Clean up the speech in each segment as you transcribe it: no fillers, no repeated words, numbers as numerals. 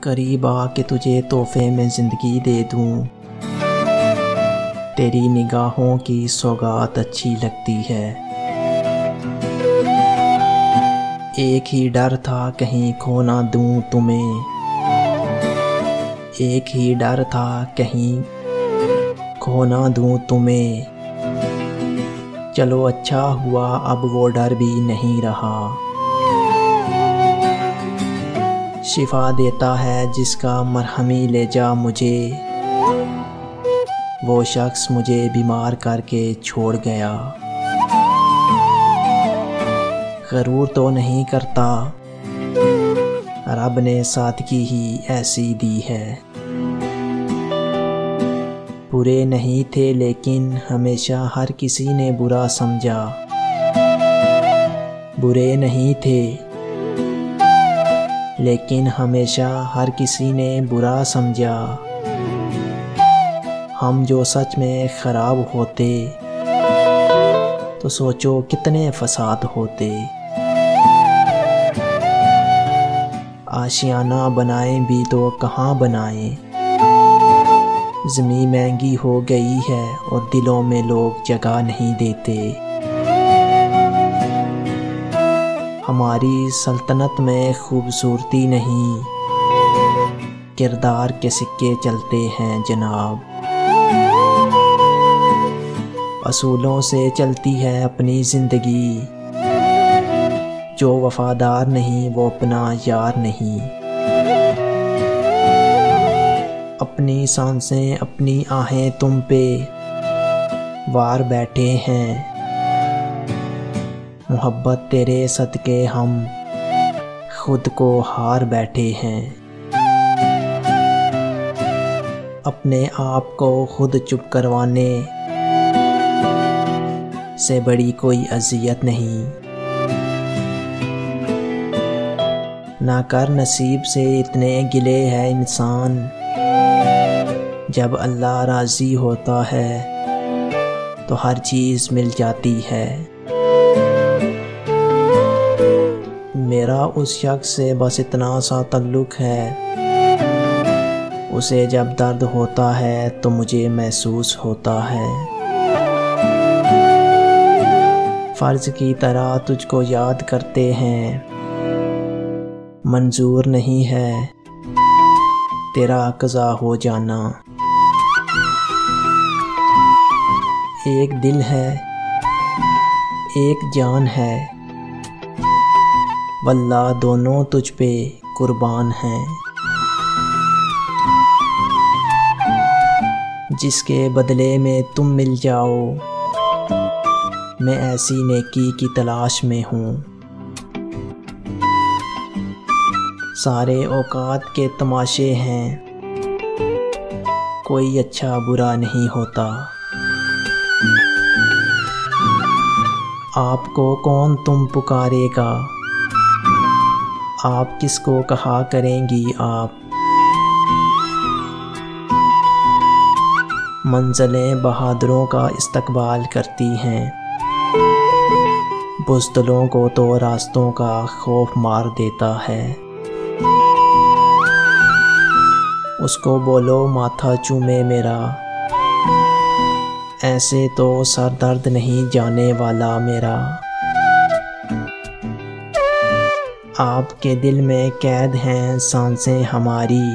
करीब आके तुझे तोहफे में ज़िंदगी दे दूँ। तेरी निगाहों की सौगात अच्छी लगती है। एक ही डर था कहीं खो ना दूँ तुम्हें, एक ही डर था कहीं खो ना दूँ तुम्हें। चलो अच्छा हुआ अब वो डर भी नहीं रहा। शिफा देता है जिसका मरहमी ले जा मुझे, वो शख्स मुझे बीमार करके छोड़ गया। गरूर तो नहीं करता, रब ने सादगी ही ऐसी दी है। बुरे नहीं थे लेकिन हमेशा हर किसी ने बुरा समझा। बुरे नहीं थे लेकिन हमेशा हर किसी ने बुरा समझा। हम जो सच में ख़राब होते तो सोचो कितने फसाद होते। आशियाना बनाएं भी तो कहाँ बनाएं, ज़मीं महंगी हो गई है और दिलों में लोग जगह नहीं देते। हमारी सल्तनत में खूबसूरती नहीं, किरदार के सिक्के चलते हैं जनाब। असूलों से चलती है अपनी ज़िंदगी, जो वफ़ादार नहीं वो अपना यार नहीं। अपनी सांसें अपनी आहें तुम पे वार बैठे हैं। मोहब्बत तेरे सदके हम खुद को हार बैठे हैं। अपने आप को खुद चुप करवाने से बड़ी कोई अज़ियत नहीं। ना कर नसीब से इतने गिले है इंसान, जब अल्लाह राज़ी होता है तो हर चीज़ मिल जाती है। मेरा उस शख्स से बस इतना सा ताल्लुक़ है, उसे जब दर्द होता है तो मुझे महसूस होता है। फ़र्ज़ की तरह तुझको याद करते हैं, मंजूर नहीं है तेरा क़ज़ा हो जाना। एक दिल है एक जान है, वल्लाह दोनों तुझ पे कुर्बान हैं। जिसके बदले में तुम मिल जाओ, मैं ऐसी नेकी की तलाश में हूँ। सारे औकात के तमाशे हैं, कोई अच्छा बुरा नहीं होता। आपको कौन तुम पुकारेगा, आप किसको कहा करेंगी आप। मंज़िलें बहादुरों का इस्तकबाल करती हैं, बुज़दिलों को तो रास्तों का खौफ मार देता है। उसको बोलो माथा चूमे मेरा, ऐसे तो सर दर्द नहीं जाने वाला मेरा। आपके दिल में कैद हैं सांसें हमारी,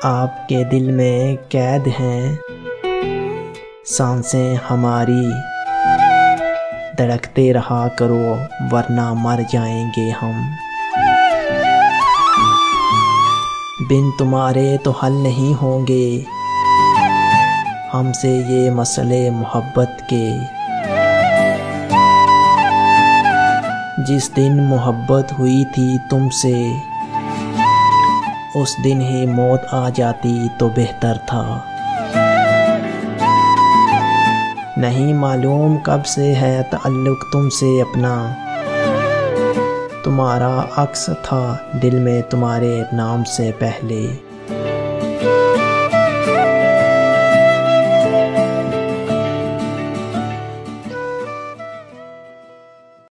आपके दिल में कैद हैं सांसें हमारी। धड़कते रहा करो वरना मर जाएंगे हम। बिन तुम्हारे तो हल नहीं होंगे हमसे ये मसले मोहब्बत के। जिस दिन मोहब्बत हुई थी तुमसे, उस दिन ही मौत आ जाती तो बेहतर था। नहीं मालूम कब से है ताल्लुक़ तुमसे अपना, तुम्हारा अक्स था दिल में तुम्हारे नाम से पहले।